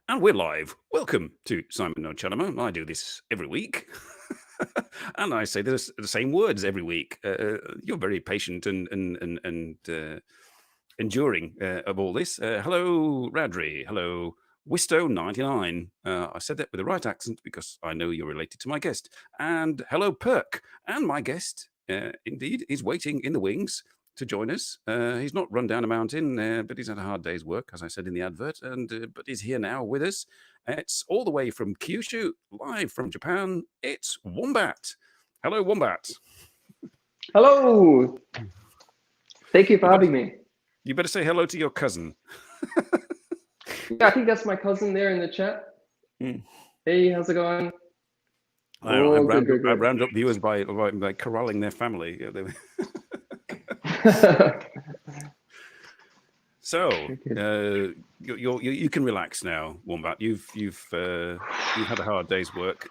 And we're live. Welcome to Simon NoChaNoMa. I do this every week. And I say the same words every week. You're very patient and enduring of all this. Hello, Radri. Hello, Wisto99. I said that with the right accent because I know you're related to my guest. And hello, Perk. And my guest, indeed, is waiting in the wings to join us. He's not run down a mountain, but he's had a hard day's work, as I said in the advert, and but he's here now with us. It's all the way from Kyushu, live from Japan. It's Wombat. Hello, Wombat. Hello. Thank you for having me. You better say hello to your cousin. Yeah, I think that's my cousin there in the chat. Hey, how's it going? I round up viewers by corralling their family. So you can relax now, Wombat. You've had a hard day's work,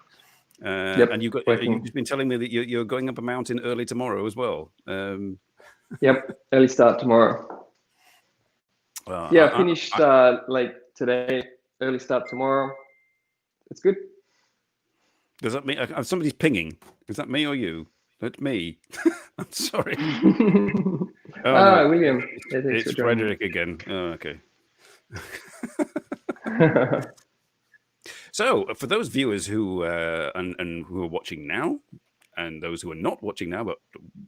and you've been telling me that you're going up a mountain early tomorrow as well. Yep, early start tomorrow. Yeah, finished like today. Early start tomorrow. It's good. Does that mean somebody's pinging? Is that me or you? That's me. I'm sorry. No. William. It's Frederick again. Oh, okay. So, for those viewers who and who are watching now, and those who are not watching now but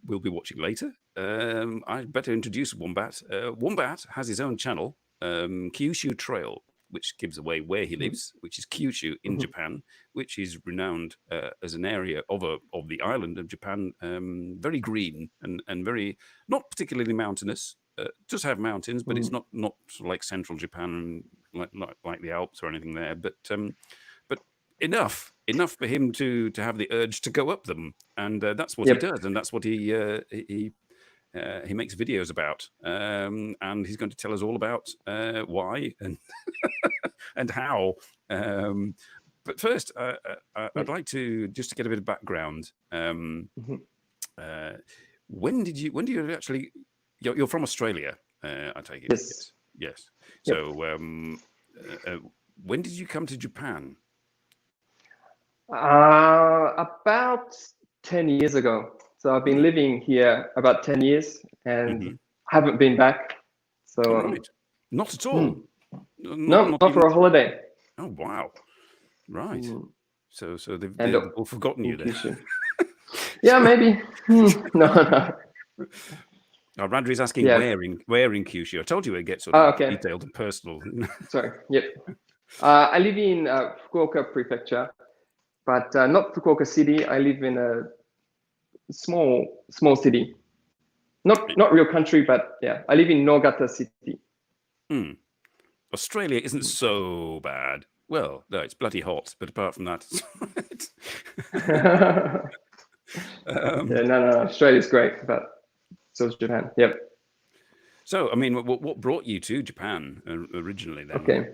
will be watching later, I'd better introduce Wombat. Wombat has his own channel, Kyushu Trail, which gives away where he lives, which is Kyushu in Japan, which is renowned as an area of the island of Japan, very green and very not particularly mountainous. Does have mountains, but it's not like central Japan, like the Alps or anything there. But enough for him to have the urge to go up them, and that's what he does, and that's what he makes videos about, and he's going to tell us all about why and and how. But first, I'd like to just get a bit of background. When did you actually? You're from Australia, I take it. Yes. So, when did you come to Japan? About 10 years ago. So I've been living here about 10 years and haven't been back. So right. Not at all. Not for a holiday. Oh wow! Right. So they've all forgotten you then. Yeah, maybe. No. Radri's asking where in Kyushu. I told you it gets sort of detailed and personal. Sorry. Yep. I live in Fukuoka Prefecture, but not Fukuoka City. I live in a small city. Not real country, but yeah, I live in Nogata City. Australia isn't so bad. Well, no, it's bloody hot, but apart from that, it's no, Australia's great, but so is Japan. Yep. So, I mean, what brought you to Japan originally then? Okay.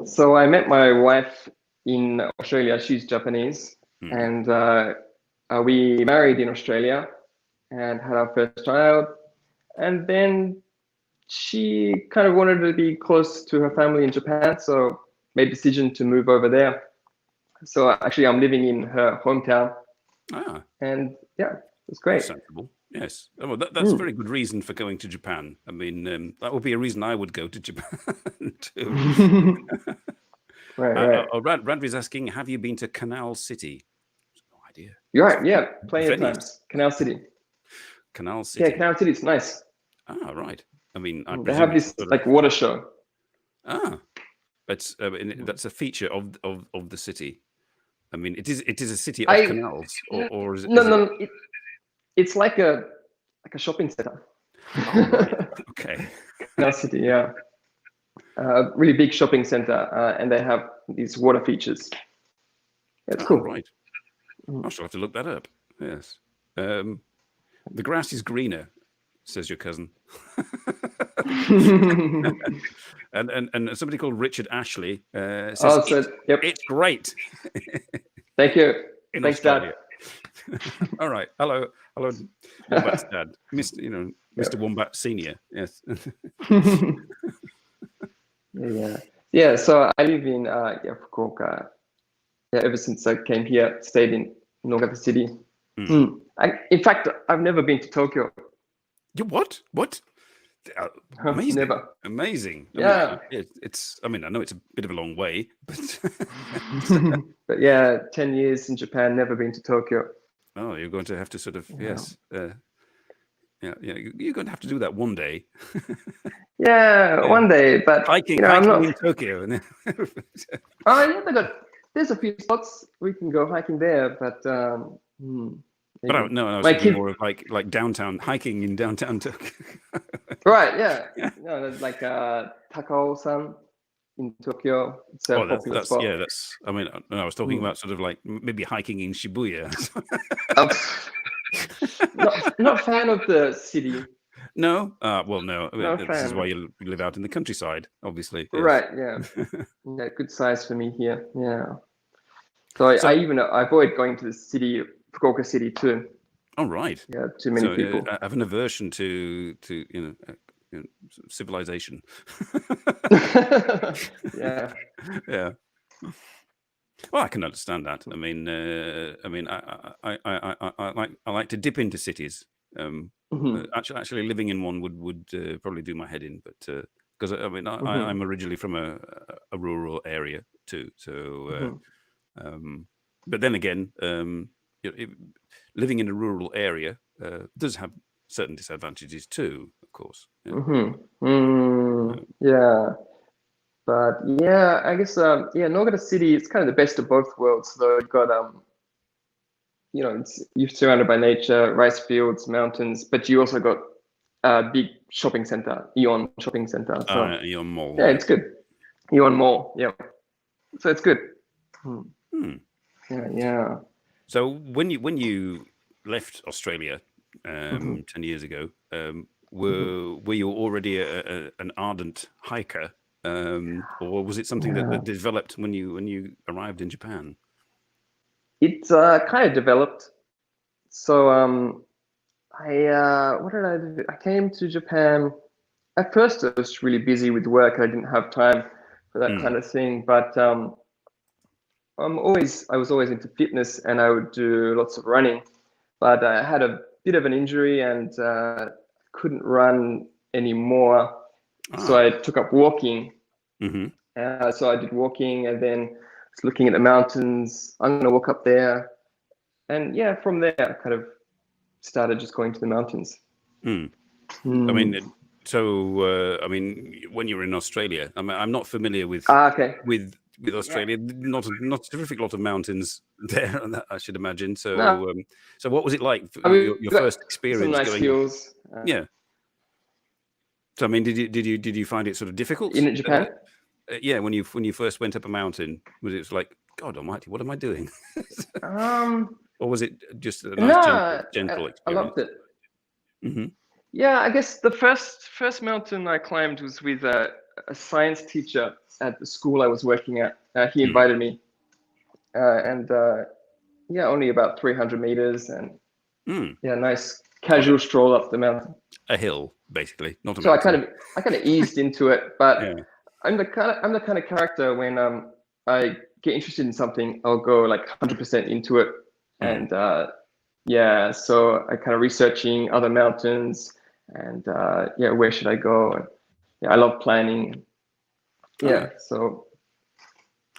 So I met my wife in Australia. She's Japanese, and we married in Australia and had our first child. And then she kind of wanted to be close to her family in Japan, so made a decision to move over there. So actually, I'm living in her hometown. And yeah, it's great. That's sensible. Yes. Well, that's a very good reason for going to Japan. I mean, that would be a reason I would go to Japan too. Right. Radri's asking, have you been to Canal City? No idea. You're right. Yeah, plenty of times. Canal City. Canal City. Yeah, Canal City. It's nice. Right. I mean, they have this like water show. That's a feature of the city. I mean, it is a city of canals, or is it? No. It's like a shopping center. Oh, right. Okay. Canal City, yeah. Really big shopping center, and they have these water features. It's cool. Right. I shall have to look that up. Yes. The grass is greener, says your cousin. and somebody called Richard Ashley says, it's great. Thank you. Thanks, Dad. All right. Hello, Wombat's dad, Mr. Wombat Senior. Yes. Yeah. Yeah, so I live in Fukuoka. Yeah, ever since I came here, stayed in Nogata City. In fact, I've never been to Tokyo. You what? What? Amazing, Never. amazing. Yeah. I mean, it's. I mean, I know it's a bit of a long way, but But yeah, 10 years in Japan, never been to Tokyo. oh, you're going to have to sort of Yeah. yeah. You're going to have to do that one day. Yeah, one day. But hiking I'm not. in Tokyo, and Oh yeah, there's a few spots we can go hiking there, but but I was thinking more of like downtown hiking in downtown Tokyo. Right, yeah. No, there's like Takao-san in Tokyo. It's a popular spot. Yeah, that's. I mean, I was talking about sort of like maybe hiking in Shibuya. Not fan of the city. No, well, no. This is fan. why you live out in the countryside, obviously. Yes. Right, yeah. Yeah, good size for me here. Yeah. So I even avoid going to the city, Fukuoka City too. Oh, right. Yeah, too many people. I have an aversion to civilization. Yeah. Yeah. Well, I can understand that. I mean, I like to dip into cities. Actually, living in one would probably do my head in, but because I mean, I'm originally from a rural area too, so. But then again, living in a rural area does have certain disadvantages too, of course. Yeah. But yeah, I guess Nogata City is kind of the best of both worlds. Though you've got you're surrounded by nature, rice fields, mountains, but you also got a big shopping center, Ion Shopping Center. So Ion Mall. Yeah, it's good. Ion Mall, yeah. So it's good. Yeah. So when you left Australia 10 years ago, were you already an ardent hiker? Or was it something that developed when you arrived in Japan? It's kind of developed. So what did I do? I came to Japan. At first, I was really busy with work. I didn't have time for that kind of thing. But I was always into fitness, and I would do lots of running. But I had a bit of an injury and couldn't run anymore. So I took up walking. So I did walking, and then was looking at the mountains. I'm going to walk up there, and yeah, from there I kind of started just going to the mountains. I mean, so I mean, when you were in Australia, I'm not familiar with with Australia. Not a terrific lot of mountains there, I should imagine. So so what was it like? Your first experience? Some nice hills. Yeah. So I mean, did you find it sort of difficult in Japan? Yeah, when you first went up a mountain, was it like, God Almighty, what am I doing? Or was it just a nice gentle experience? I loved it. Yeah, I guess the first mountain I climbed was with a science teacher at the school I was working at. He invited me, and only about 300 meters, and nice casual stroll up the mountain. A hill, basically, not a mountain. So I kind of eased into it, but I'm the kind of character when I get interested in something, I'll go like 100% into it, and so I kind of researching other mountains, and where should I go? And, I love planning. So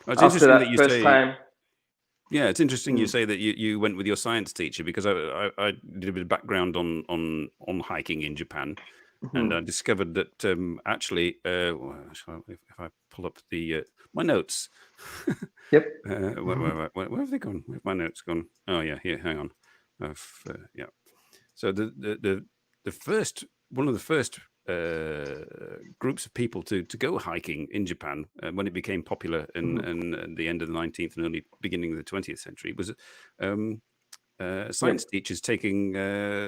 it's interesting that you say. Yeah, it's interesting you say that you went with your science teacher, because I did a bit of background on hiking in Japan. And I discovered that actually, if I pull up my notes. Yep. Where have they gone? Where have my notes gone? Oh yeah, here. Hang on. So one of the first groups of people to go hiking in Japan when it became popular in the end of the 19th and early beginning of the 20th century was science teachers taking their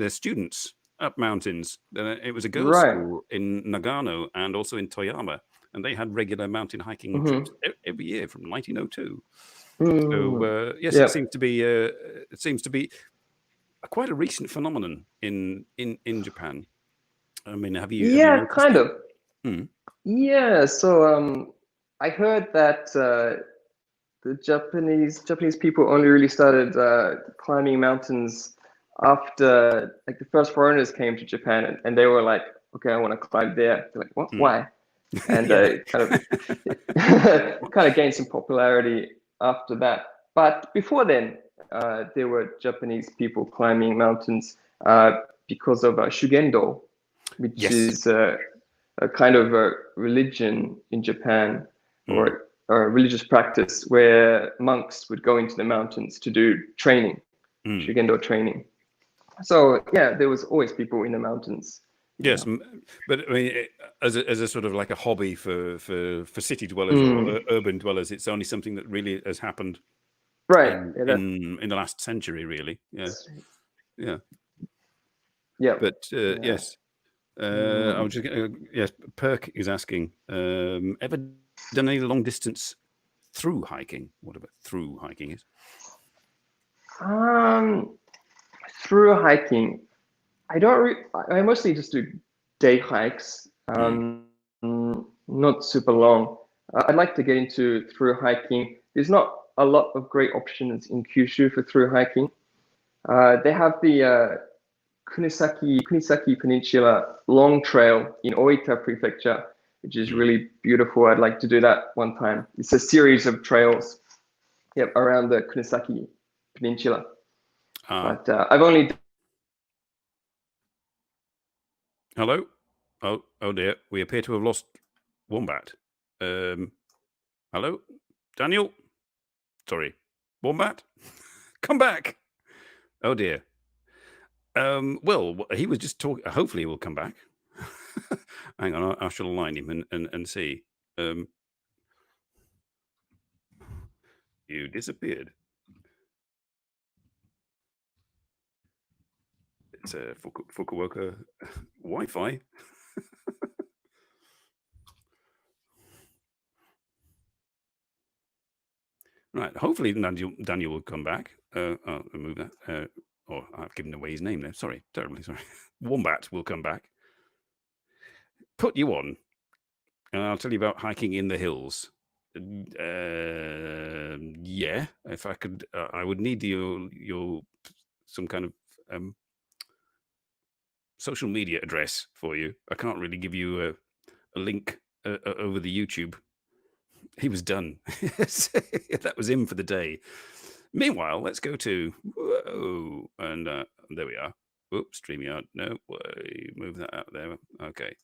students up mountains. It was a girls' school in Nagano and also in Toyama, and they had regular mountain hiking trips every year from 1902. So yes, it seems to be quite a recent phenomenon in Japan. I mean, have you? Yeah, kind of. Yeah, so I heard that the Japanese people only really started climbing mountains after like the first foreigners came to Japan, and they were like, okay, I want to climb there. They're like, what? Why? And Yeah. kind of gained some popularity after that. But before then, there were Japanese people climbing mountains because of Shugendo, which Yes. is a kind of a religion in Japan, or a religious practice where monks would go into the mountains to do training, Shugendo training. So yeah, there was always people in the mountains. Yes, but I mean, as a sort of like a hobby for city dwellers or urban dwellers, it's only something that really has happened Right. in the last century, really. Yeah, yeah. Yeah. But yes, I was just yes. Perk is asking, ever done any long distance through hiking? What about through hiking is? Through hiking, I mostly just do day hikes, not super long. I'd like to get into through hiking. There's not a lot of great options in Kyushu for through hiking. They have the Kunisaki Peninsula Long Trail in Oita Prefecture, which is really beautiful. I'd like to do that one time. It's a series of trails, around the Kunisaki Peninsula. But I've only. Hello? Oh dear. We appear to have lost Wombat. Hello? Daniel? Sorry. Wombat? Come back. Oh dear. Well, he was just talking. Hopefully he will come back. Hang on, I shall align him and see. You disappeared. It's a Fukuoka Wi-Fi. Right. Hopefully Daniel will come back. I'll remove that. Oh, I've given away his name there. Sorry. Terribly sorry. Wombat will come back. Put you on. And I'll tell you about hiking in the hills. Yeah. If I could, I would need your some kind of social media address for you. I can't really give you a link over the YouTube. He was done. That was him for the day. Meanwhile, let's go to whoa, and there we are. Oops, StreamYard. No, move that out there. Okay,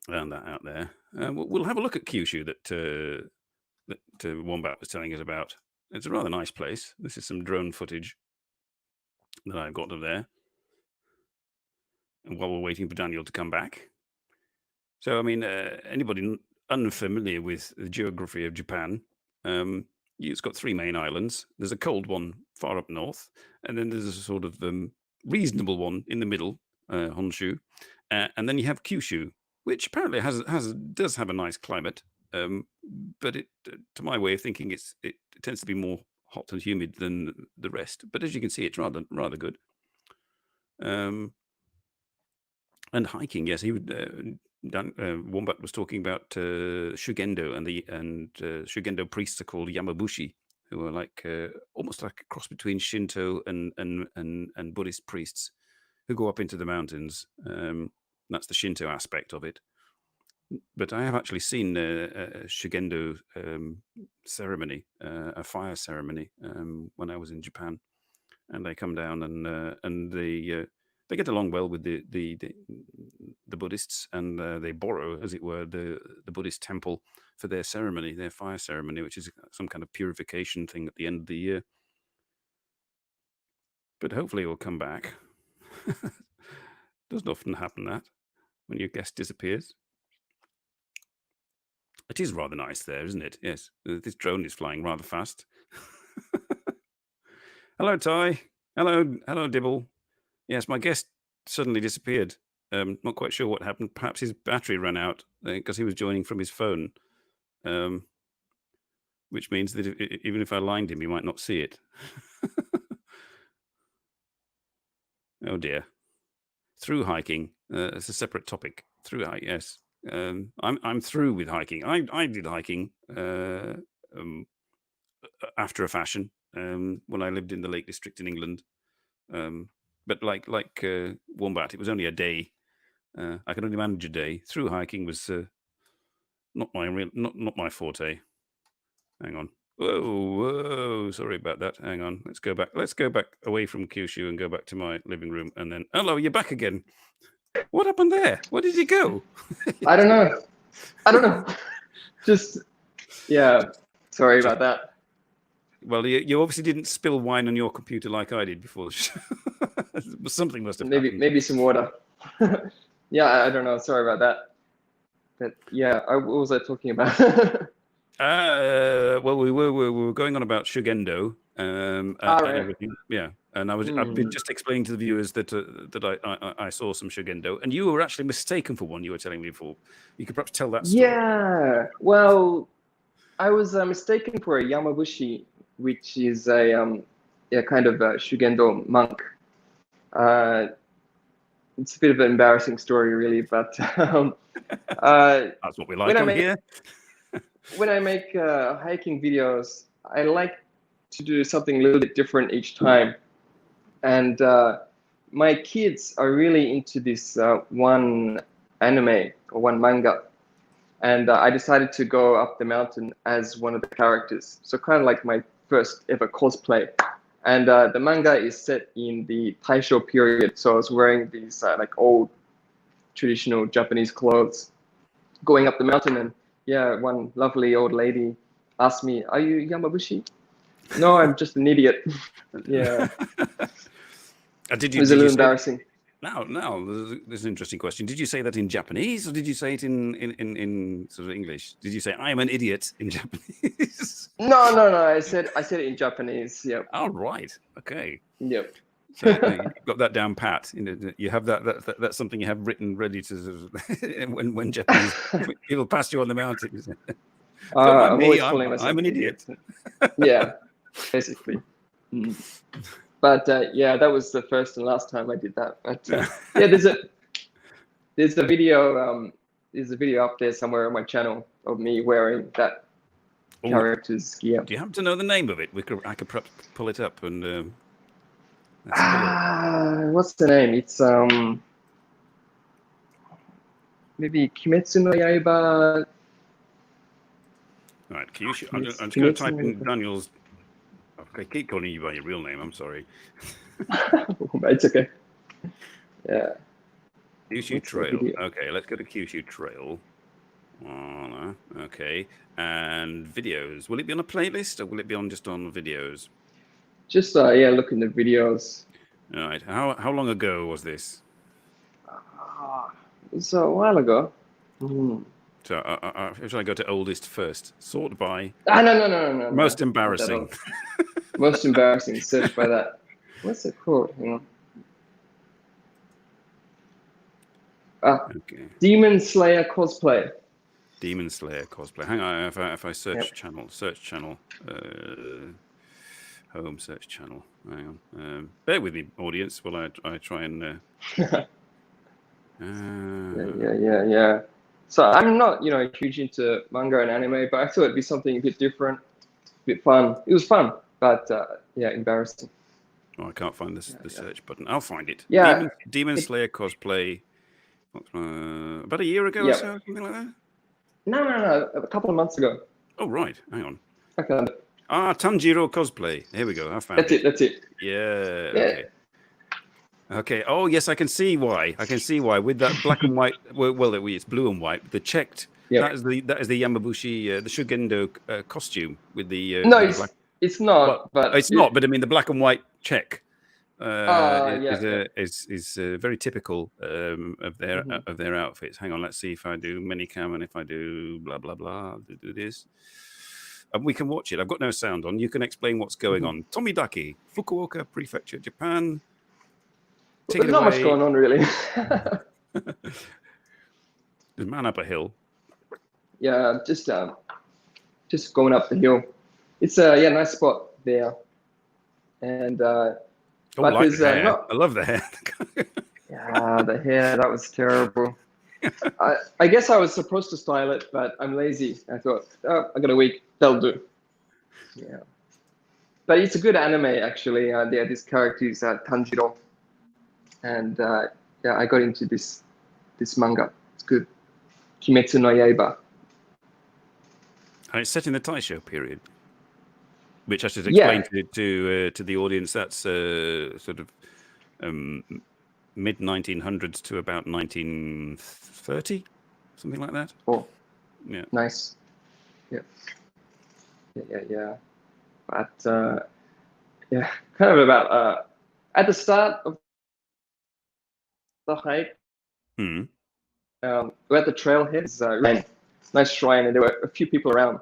and that out there. We'll have a look at Kyushu that Wombat was telling us about. It's a rather nice place. This is some drone footage that I've got of there. And while we're waiting for Daniel to come back. So, I mean, anybody unfamiliar with the geography of Japan, it's got three main islands. There's a cold one far up north, and then there's a sort of reasonable one in the middle, Honshu, and then you have Kyushu, which apparently does have a nice climate, but to my way of thinking, it tends to be more hot and humid than the rest. But as you can see, it's rather good. And hiking, yes, he would. Wombat was talking about Shugendo, and Shugendo priests are called Yamabushi, who are like almost like a cross between Shinto and Buddhist priests who go up into the mountains. That's the Shinto aspect of it. But I have actually seen a Shugendo ceremony, a fire ceremony, when I was in Japan, and they come down and they get along well with the Buddhists, and they borrow, as it were, the Buddhist temple for their ceremony, their fire ceremony, which is some kind of purification thing at the end of the year. But hopefully it will come back. Doesn't often happen that when your guest disappears. It is rather nice there, isn't it? Yes, this drone is flying rather fast. Hello, Ty. Hello, Dibble. Yes, my guest suddenly disappeared. Not quite sure what happened. Perhaps his battery ran out because he was joining from his phone, which means that even if I lined him, he might not see it. Oh dear. Through hiking. It's a separate topic. Through hike, yes. I'm through with hiking. I did hiking after a fashion when I lived in the Lake District in England. But like Wombat, it was only a day. I could only manage a day. Through hiking was not my forte. Hang on. Whoa! Sorry about that. Hang on. Let's go back. Let's go back away from Kyushu and go back to my living room. And then, hello, you're back again. What happened there? Where did you go? I don't know. Just, yeah. Sorry about that. Well, you obviously didn't spill wine on your computer like I did before. Something must have happened. Maybe some water. Yeah, I don't know. Sorry about that. But yeah, what was I talking about? Well, we were going on about Shugendo and everything. Yeah, and I've been just explaining to the viewers that I saw some Shugendo, and you were actually mistaken for one. You were telling me before. You could perhaps tell that story. Yeah. Well, I was mistaken for a Yamabushi, which is a kind of a Shugendo monk. It's a bit of an embarrassing story, really, but that's what we like on here. When I make hiking videos, I like to do something a little bit different each time. And my kids are really into this one anime or one manga. And I decided to go up the mountain as one of the characters. So kind of like my first ever cosplay. And the manga is set in the Taisho period. So I was wearing these like old traditional Japanese clothes going up the mountain. And yeah, one lovely old lady asked me, "Are you Yamabushi?" No, I'm just an idiot. Yeah. It was a little embarrassing. Now, there's an interesting question. Did you say that in Japanese, or did you say it in sort of English? Did you say "I am an idiot" in Japanese? No. I said it in Japanese. Yep. Oh, right. Okay. Yep. So you've got that down pat. You have that's something you have written ready to when Japanese people pass you on the mountain. I'm an idiot. Yeah, basically. But yeah, that was the first and last time I did that. But yeah, there's a video up there somewhere on my channel of me wearing that character's gear. Do you happen to know the name of it? I could perhaps pull it up and. What's the name? It's maybe Kimetsu no Yaiba. All right, Kyushu. I'm just going to type in Daniel's. I keep calling you by your real name. I'm sorry. It's okay. Yeah. Kyushu Trail. Okay, let's go to Kyushu Trail. Okay, and videos. Will it be on a playlist or will it be just on videos? Just look in the videos. All right. How long ago was this? It's a while ago. So should I go to oldest first? Sort by. No. Most embarrassing. Most embarrassing. Search by that. What's it called? Hang on. Okay. Demon Slayer cosplay. Demon Slayer cosplay. Hang on. If I search channel. Home search channel. Hang on. Bear with me, audience, while I try and. Yeah. So I'm not, huge into manga and anime, but I thought it'd be something a bit different, a bit fun. It was fun, but embarrassing. Oh, I can't find the search button. I'll find it. Yeah. Demon Slayer cosplay. About a year ago or so, something like that. No. A couple of months ago. Oh right. Hang on. I found it. Tanjiro cosplay. Here we go. I found it. That's it. Yeah. Okay. Oh yes, I can see why. With that black and white. Well, it's blue and white. The checked. Yep. That is the Yamabushi, the Shugendo costume with the. No, it's not. Well, but it's not. But I mean, the black and white check is very typical of their outfits. Hang on. Let's see if I do minicam and if I do blah blah blah. Do this. We can watch it. I've got no sound on. You can explain what's going on. Tomidaki, Fukuoka Prefecture, Japan. There's not much going on, really. There's a man up a hill. Yeah, just going up the hill. It's a nice spot there. And I love the hair. Yeah, the hair, that was terrible. I guess I was supposed to style it, but I'm lazy. I thought, oh, I got a week, that'll do. Yeah. But it's a good anime, actually. This character is Tanjiro. And yeah, I got into this manga. It's good. Kimetsu no Yaiba. And it's set in the Taisho period, which I should explain to the audience. That's sort of mid 1900s to about 1930, something like that. Oh, yeah, nice. Yeah. But yeah, kind of about at the start of the hike, we're at the trailhead. It's a nice shrine, and there were a few people around.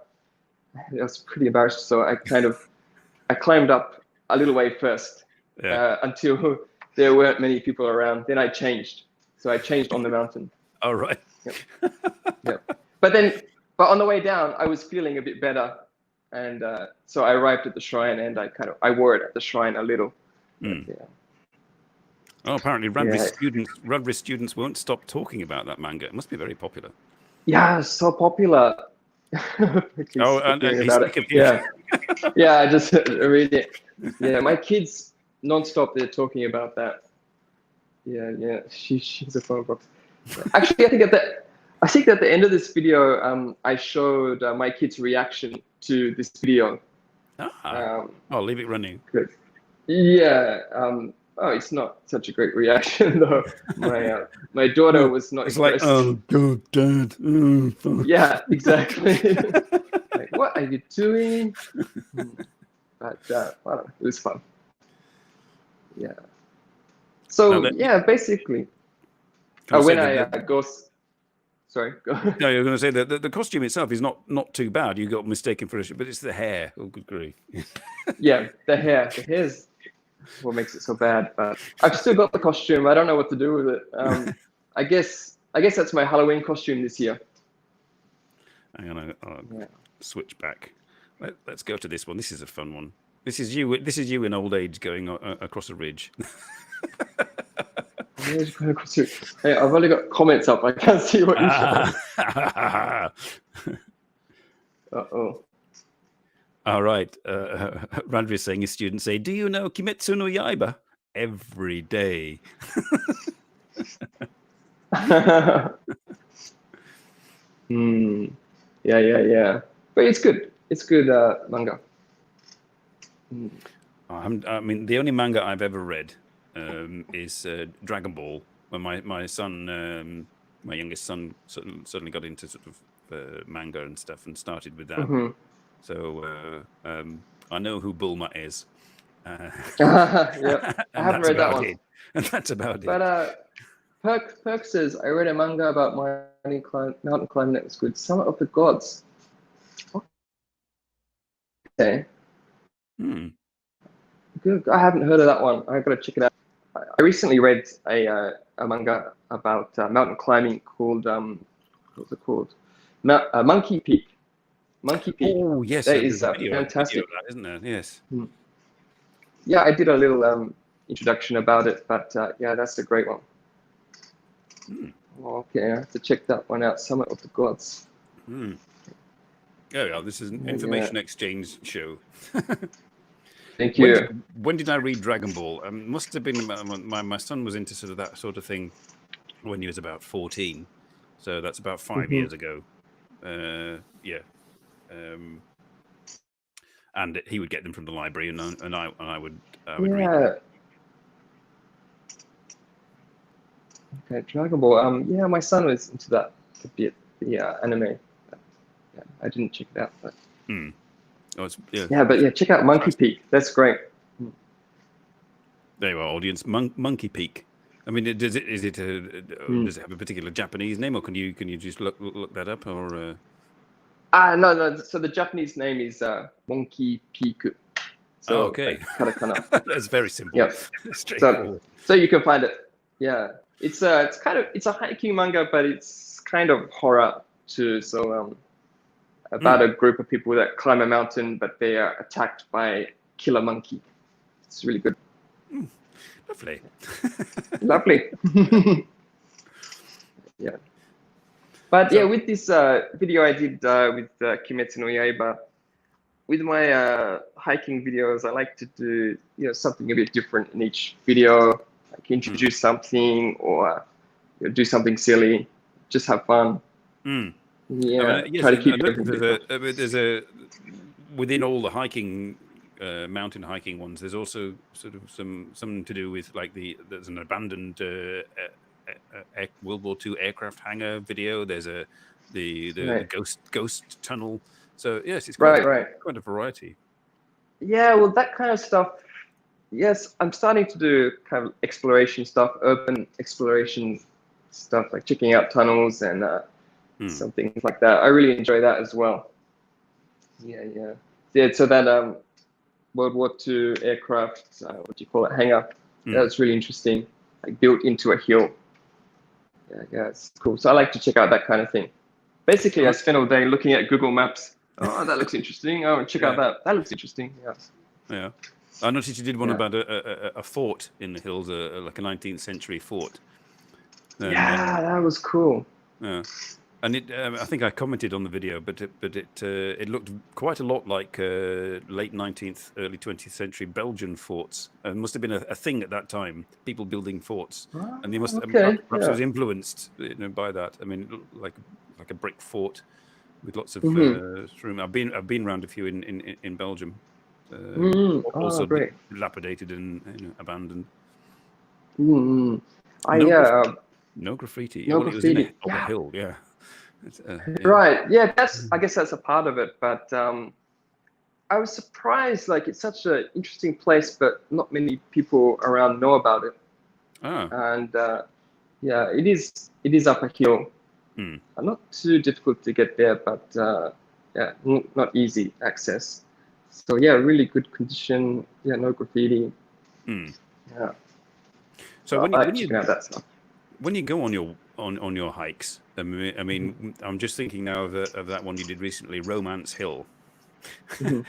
I was pretty embarrassed, so I climbed up a little way first until there weren't many people around. Then I changed, so I changed on the mountain. All right. Yep. But on the way down, I was feeling a bit better, and so I arrived at the shrine, and I wore it at the shrine a little. But, yeah. Oh, apparently Radris students won't stop talking about that manga. It must be very popular. Yeah, so popular. Yeah, I just read it. Yeah, my kids non-stop, they're talking about that. Yeah, she's a phone box. Actually, I think at the end of this video, I showed my kids' reaction to this video. I'll leave it running. Good. Yeah. It's not such a great reaction though. My daughter was not impressed. Like, oh God, Dad. Yeah, exactly. Like, what are you doing? But I don't know, it was fun. Yeah. So basically, when I go. Sorry, go. No, you're going to say that the costume itself is not too bad. You got mistaken for but it's the hair. Oh, good grief. Yeah, the hair. The hair's what makes it so bad. But I've still got the costume. I don't know what to do with it. I guess that's my Halloween costume this year. Hang on, I'll switch back. Let's go to this one. This is a fun one. This is you in old age going across a ridge. Hey, I've only got comments up. I can't see what you said. Uh-oh. All right. Randri is saying his students say, do you know Kimetsu no Yaiba? Every day. Yeah. But it's good. It's good manga. I mean, the only manga I've ever read is Dragon Ball. When my son, my youngest son, suddenly got into sort of manga and stuff and started with that. Mm-hmm. So I know who Bulma is. Yeah, I haven't read that one. And that's about it. But Perk says, I read a manga about mountain climbing that was good. Summit of the Gods. Okay. Good. I haven't heard of that one. I've got to check it out. I recently read a manga about mountain climbing called what's it called? Monkey Peak. Monkey Peak. Oh yes, that is fantastic, that, isn't it? Yes. Yeah, I did a little introduction about it, but yeah, that's a great one. Okay, I have to check that one out. Summit of the Gods. Oh yeah, this is an information exchange show. Thank you. When did I read Dragon Ball? Must have been my son was into sort of that sort of thing when he was about 14, so that's about 5 years ago. And he would get them from the library, and I would read them. Okay, Dragon Ball. Yeah, my son was into that a bit, the anime. But, yeah, I didn't check it out, but. But check out Monkey Peak. That's great. There you are, audience. Monkey Peak. I mean, does it have a particular Japanese name, or can you just look that up, or? No. So the Japanese name is Monkey Peak. So okay. Kind of. That's very simple. Yep. So you can find it. Yeah, it's a hiking manga, but it's kind of horror too. So about a group of people that climb a mountain, but they are attacked by a killer monkey. It's really good. Lovely. Lovely. Yeah. But yeah, So, with this video I did with Kimetsu no Yaiba, with my hiking videos, I like to do something a bit different in each video, like introduce something or do something silly, just have fun. mm. I Yeah, mean, yes, try to I keep noticed everything different. there's a within all the hiking, mountain hiking ones. There's also sort of something to do with like there's an abandoned World War II aircraft hangar video. There's the Right, ghost tunnel. So yes, it's right, right. quite a variety. Yeah, well, that kind of stuff. Yes, I'm starting to do kind of exploration stuff, urban exploration stuff, like checking out tunnels and Hmm. some things like that. I really enjoy that as well. Yeah, yeah, yeah. So that World War II aircraft, what do you call it, hangar? Hmm. That's really interesting, like built into a hill. Yeah, yeah, it's cool. So I like to check out that kind of thing. Basically, I spend all day looking at Google Maps. Oh, that looks interesting. Oh, check out Yeah, that. That looks interesting. Yeah, yeah. I noticed you did one yeah, about a fort in the hills, like a 19th century fort. And yeah. That was cool. yeah. And I think I commented on the video, but it looked quite a lot like late 19th, early 20th century Belgian forts. It must have been a thing at that time, people building forts, Ah, and they must okay. perhaps it Yeah. was influenced, by that. I mean, like a brick fort with lots of Mm-hmm. room. I've been around a few in Belgium, Mm-hmm. Oh, also great. dilapidated and abandoned. Mm-hmm. I No yeah. graffiti. No graffiti. No Well, it was in graffiti. up a Yeah. hill, yeah. Yeah. Right. Yeah. I guess that's a part of it, but I was surprised. Like, it's such an interesting place, but not many people around know about it. Ah. And yeah, it is. It is up a hill. Hmm. Not too difficult to get there, but yeah, not easy access. So yeah, really good condition. Yeah, no graffiti. Hmm. Yeah, So so I like checking out that stuff. when you go on your hikes, I'm just thinking now of that one you did recently, Romance Hill, Mhm.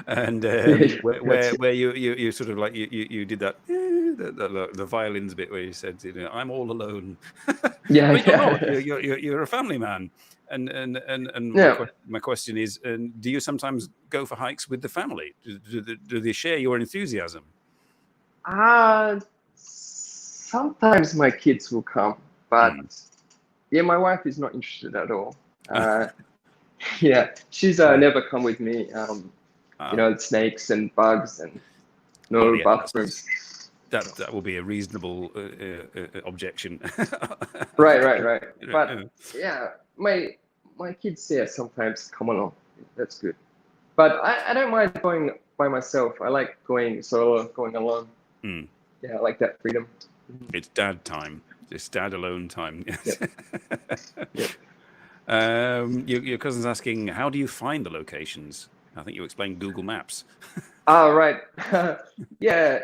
and Yeah, that's it. where you sort of like you did that, the violins bit where you said, I'm all alone, Yeah, but you're not. yeah, You're a family man, and yeah. my question is, do you sometimes go for hikes with the family? Do they share your enthusiasm? Sometimes my kids will come, but Hmm. yeah, my wife is not interested at all. Uh, yeah, she's Yeah. never come with me. Ah. Snakes and bugs and Well, no yeah, bathrooms. that will be a reasonable objection. Right, right, right. Yeah. But yeah, my kids, yeah, sometimes come along. That's good. But I don't mind going by myself. I like going solo, going alone. Hmm. Yeah, I like that freedom. It's dad time. It's dad alone time. Yep, yep. Your cousin's asking, how do you find the locations? I think you explained Google Maps. Ah, right. Yeah,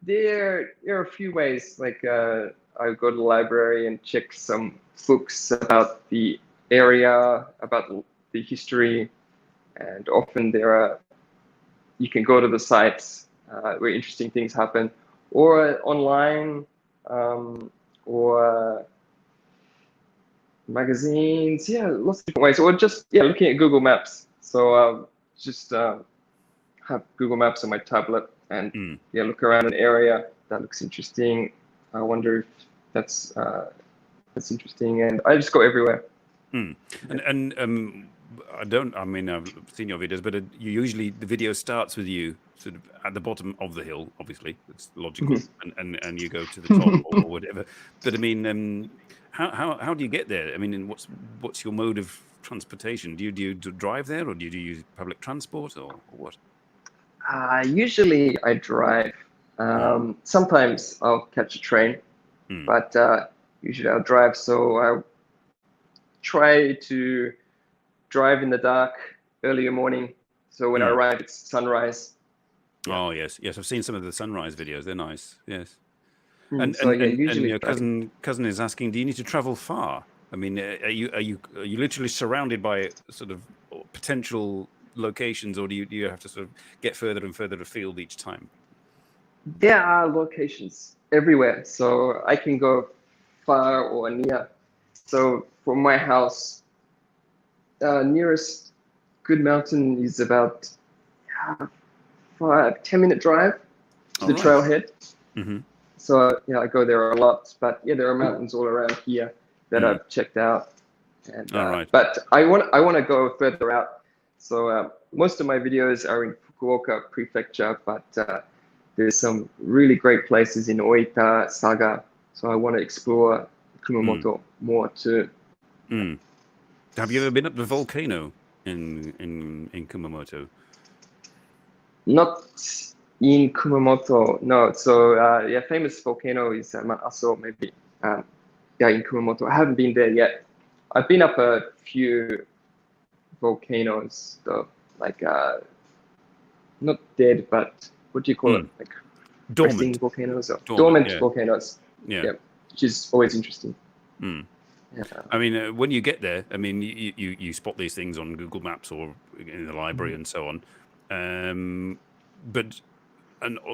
there are a few ways. Like I go to the library and check some books about the area, about the history, and often you can go to the sites where interesting things happen, or online, or magazines. Yeah, lots of different ways, or just looking at Google Maps. So just have Google Maps on my tablet and Hmm. look around an area that looks interesting. I wonder if that's interesting, and I just go everywhere. Hmm. Yeah. And I mean, I've seen your videos, but the video starts with you sort of at the bottom of the hill. Obviously, it's logical, and you go to the top or whatever. But I mean, how do you get there? I mean, and what's your mode of transportation? Do you drive there, or do you use public transport, or what? Usually I drive. Hmm. Sometimes I'll catch a train, Hmm. but usually I'll drive. So I try to drive in the dark, early morning. So when I Hmm. arrive, it's sunrise. Yeah. Oh yes, yes. I've seen some of the sunrise videos. They're nice. Yes. Mm, And so yeah, your usually driving. cousin is asking, do you need to travel far? I mean, are you literally surrounded by sort of potential locations, or do you have to sort of get further and further afield each time? There are locations everywhere, so I can go far or near. So from my house, nearest good mountain is about 10-minute drive to the trailhead. Mm-hmm. So yeah, I go there a lot. But yeah, there are mountains all around here that I've checked out. And, but I want to go further out. So most of my videos are in Fukuoka Prefecture, but there's some really great places in Oita, Saga. So I want to explore Kumamoto more too. Have you ever been up the volcano in Kumamoto? Not in Kumamoto, no. So yeah, famous volcano is Mount Aso, maybe. Yeah, in Kumamoto. I haven't been there yet. I've been up a few volcanoes, though, like not dead, but what do you call it? Like resting volcanoes or dormant volcanoes. Yeah, which is always interesting. Yeah. I mean, when you get there, I mean, you spot these things on Google Maps or in the library and so on. But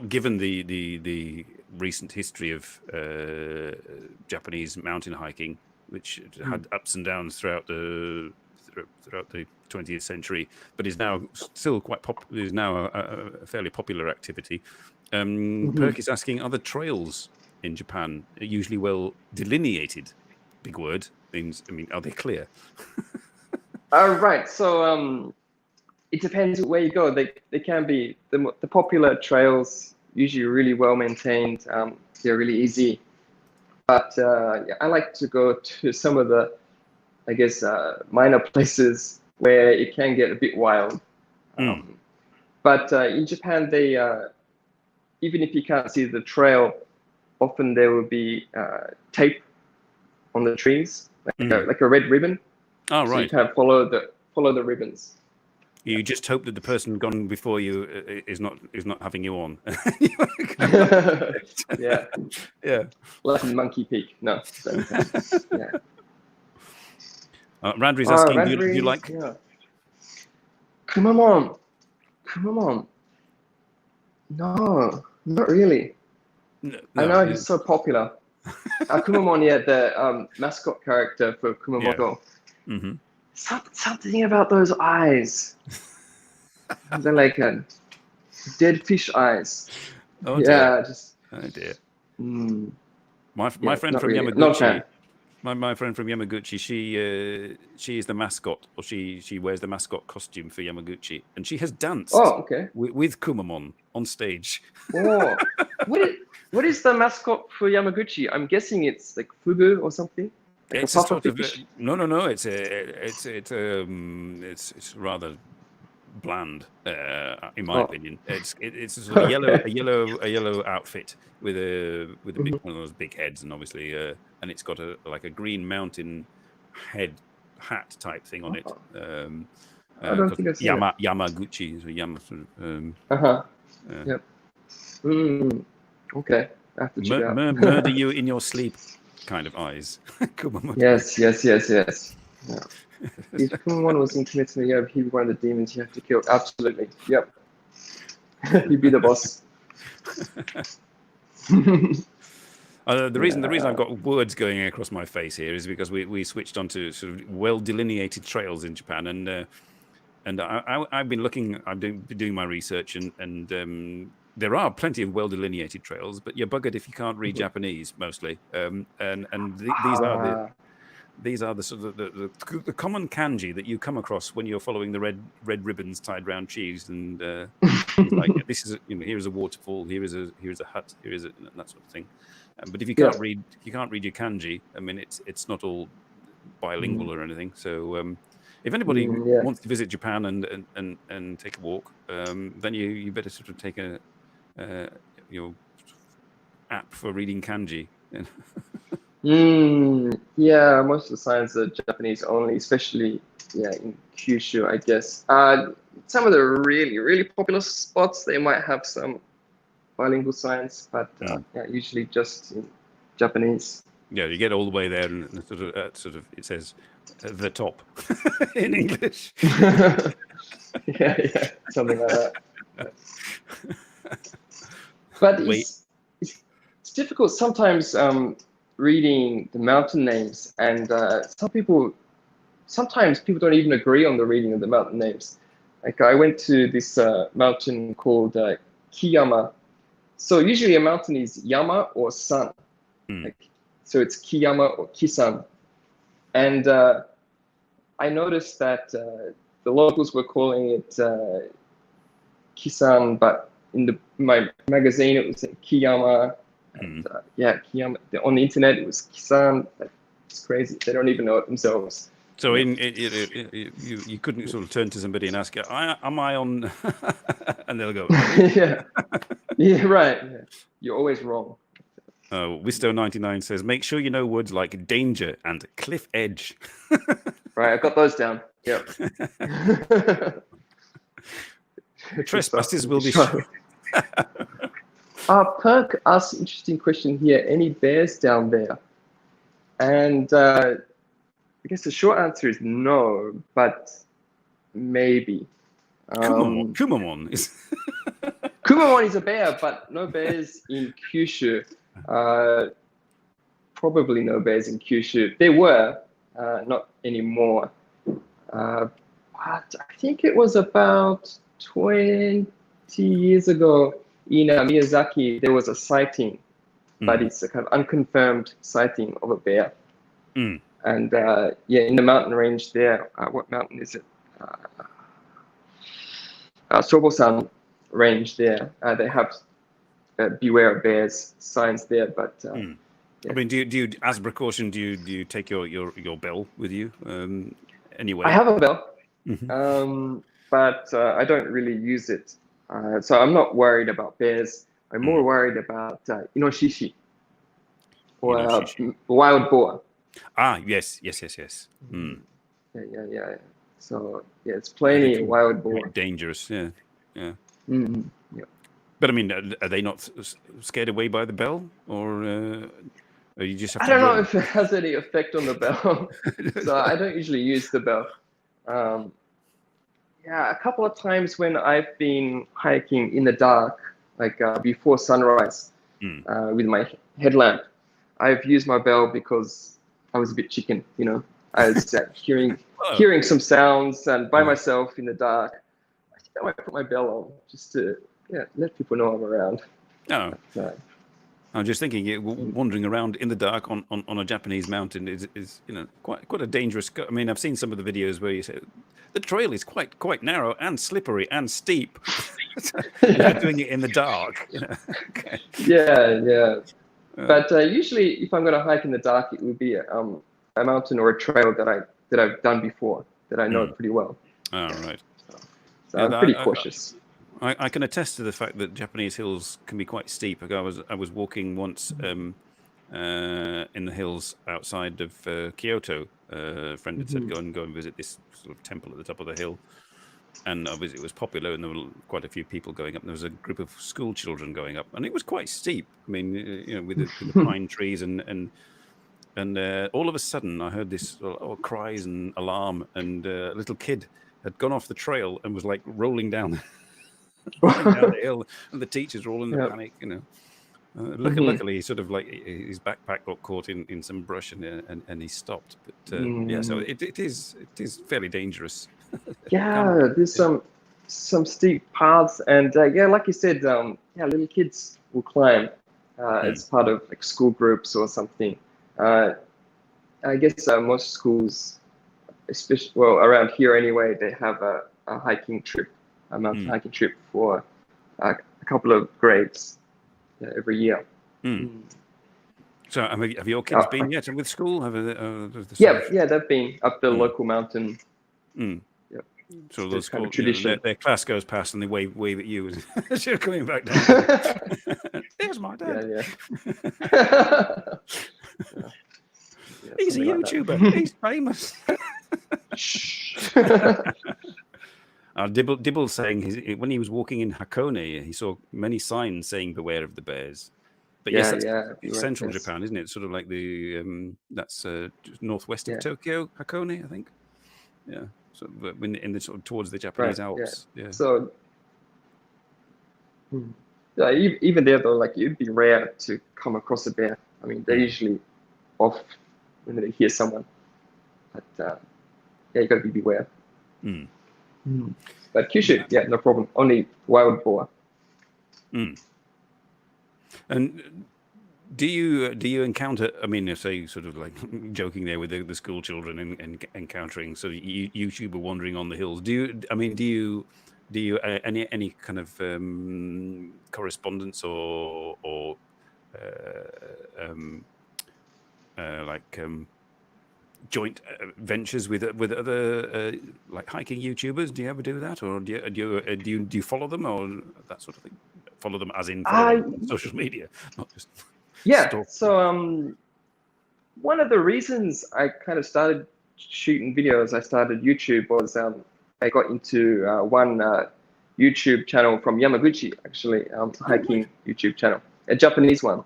given the recent history of Japanese mountain hiking, which had ups and downs throughout the 20th century, but is now still quite is now a fairly popular activity. Perk is asking, are the trails in Japan usually well delineated? Big word means. I mean, are they clear? Right. So it depends where you go. They can be the popular trails usually really well maintained. They're really easy. But yeah, I like to go to some of the, I guess, minor places where it can get a bit wild. But in Japan, they even if you can't see the trail, often there will be tape on the trees, like a red ribbon. Oh, so right. you kind of follow the ribbons. You just hope that the person gone before you is not having you on. Yeah. Like in Monkey Peak. No. Yeah. Randry's asking, do you like? Yeah. Kumamon. No, not really. No, I know he's so popular. Kumamon, yeah, the mascot character for Kumamoto. Yeah. Something about those eyes. They're like dead fish eyes. Oh, yeah, dear. Oh dear. Mm, My friend from really. Yamaguchi. My friend from Yamaguchi, she is the mascot, or she wears the mascot costume for Yamaguchi, and she has danced with Kumamon on stage. Oh, what is the mascot for Yamaguchi? I'm guessing it's like fugu or something. Like it's a sort of no. It's rather bland, in my opinion. It's a sort of a yellow outfit with a big, one of those big heads, and obviously and it's got like a green mountain hat type thing on it. I don't think I've seen Yamaguchi, Yep. Okay, I have to check it out. Murder you in your sleep, kind of eyes. Yes. Yeah. If Kumamon was intimate to me, he'd be one of the demons you have to kill. Absolutely. Yep. He'd be the boss. The reason I've got words going across my face here is because we switched onto sort of well delineated trails in Japan, and I've been doing my research, and there are plenty of well delineated trails, but you're buggered if you can't read Japanese mostly. These are the sort of the common kanji that you come across when you're following the red ribbons tied round trees, and like this is here is a waterfall, here is a hut, here is that sort of thing. But if you can't read your kanji, I mean it's not all bilingual or anything. So if anybody wants to visit Japan and take a walk, then you better sort of take a app for reading kanji. Yeah, most of the signs are Japanese only, especially in Kyushu, I guess. Some of the really popular spots, they might have some bilingual signs, but usually just in Japanese. Yeah, you get all the way there, and sort of it says the top in English. yeah, something like that. But it's difficult sometimes. reading the mountain names, and sometimes people don't even agree on the reading of the mountain names. Like I went to this mountain called Kiyama. So usually a mountain is Yama or San. So it's Kiyama or Kisan. And I noticed that the locals were calling it Kisan, but in my magazine it was Kiyama. And Kiyama. On the internet it was Kisan. It's crazy. They don't even know it themselves. So you couldn't sort of turn to somebody and ask, am I on? And they'll go, yeah, right. Yeah. You're always wrong. Wisto99 says, make sure you know words like danger and cliff edge. Right, I've got those down. Yep. Trespassers will be shot. Perk asks an interesting question here. Any bears down there? And I guess the short answer is no, but maybe. Kumamon is... Kumamon is a bear, but no bears in Kyushu. Probably no bears in Kyushu. There were, not anymore. But I think it was about 20 years ago in Miyazaki, there was a sighting, but it's a kind of unconfirmed sighting of a bear. And in the mountain range there, what mountain is it? Sobosan range there. They have beware of bears signs there, but I mean, do you as a precaution do you take your bell with you anyway? I have a bell, but I don't really use it. So I'm not worried about bears. I'm more worried about inoshishi or wild boar. Yes. Yeah. So it's plenty wild boar. Dangerous, yeah. Yeah. But I mean, are they not scared away by the bell, or you just have to? I don't know if it has any effect on the bell. So I don't usually use the bell. A couple of times when I've been hiking in the dark, like before sunrise, with my headlamp, I've used my bell because I was a bit chicken, I was hearing some sounds and by myself in the dark. I think I might put my bell on just to let people know I'm around. Oh. I'm just thinking, wandering around in the dark on a Japanese mountain is quite a dangerous. I mean, I've seen some of the videos where you say the trail is quite narrow and slippery and steep. And you're doing it in the dark. Okay. Yeah. But usually, if I'm going to hike in the dark, it would be a mountain or a trail that I've done before, that I know pretty well. Oh, right. So I'm pretty cautious. I can attest to the fact that Japanese hills can be quite steep. I was walking once in the hills outside of Kyoto. A friend had said go and visit this sort of temple at the top of the hill, and it was popular, and there were quite a few people going up. And there was a group of school children going up, and it was quite steep. I mean, with the pine trees, and all of a sudden I heard this cries and alarm, and a little kid had gone off the trail and was like rolling down. Down the hill, and the teachers were all in the panic, Luckily, sort of like his backpack got caught in some brush, and he stopped. But so it is fairly dangerous. There's some steep paths, and like you said, little kids will climb as part of like school groups or something. I guess most schools, especially around here anyway, they have a hiking trip. A mountain hiking trip for a couple of grades every year. So have your kids been yet with school? They've been up the local mountain. Yep. So those kind of tradition. Their class goes past and they wave at you as you're coming back down. There's my dad. He's a YouTuber. He's famous. Dibble's saying when he was walking in Hakone, he saw many signs saying "Beware of the bears." But that's central Japan, isn't it? Sort of like the that's northwest of Tokyo, Hakone, I think. Yeah, so in the sort of towards the Japanese Alps. Yeah. So even there though, like it'd be rare to come across a bear. I mean, they're usually off when they hear someone. But yeah, you got to be beware. But Kyushu, yeah, no problem. Only wild boar. And do you encounter? I mean, say sort of like joking there with the school children and encountering sort of YouTuber wandering on the hills. Do you any kind of correspondence or like joint ventures with other like hiking YouTubers? Do you ever do that, or do you follow them or that sort of thing? Follow them as in follow them on social media, not just yeah. So one of the reasons I kind of started shooting videos, I started YouTube, was I got into one YouTube channel from Yamaaruki, actually, hiking YouTube channel, a Japanese one.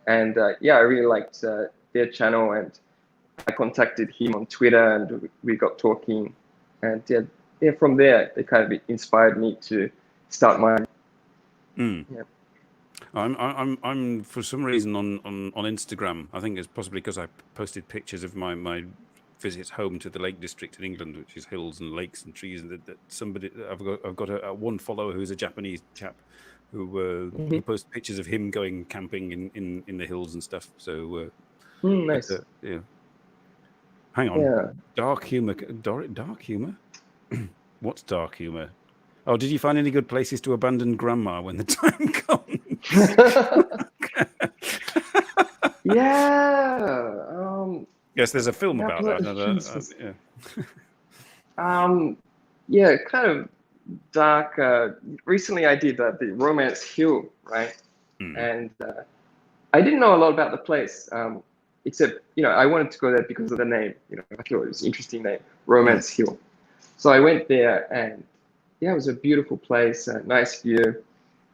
And yeah, I really liked their channel, and I contacted him on Twitter, and we got talking, and yeah, from there they kind of inspired me to start mine. Yeah. I'm for some reason on Instagram. I think it's possibly because I posted pictures of my visit home to the Lake District in England, which is hills and lakes and trees. And that somebody I've got a one follower who's a Japanese chap who posts pictures of him going camping in the hills and stuff. So nice. Yeah. Hang on. Yeah. Dark humor. Dark humor. What's dark humor? Oh, did you find any good places to abandon grandma when the time comes? Yeah. Yes, there's a film about that. Yeah, kind of dark. Recently, I did the Romance Hill, right? And I didn't know a lot about the place, except I wanted to go there because of the name. I thought it was an interesting name, Romance Hill. So I went there, and yeah, it was a beautiful place, a nice view.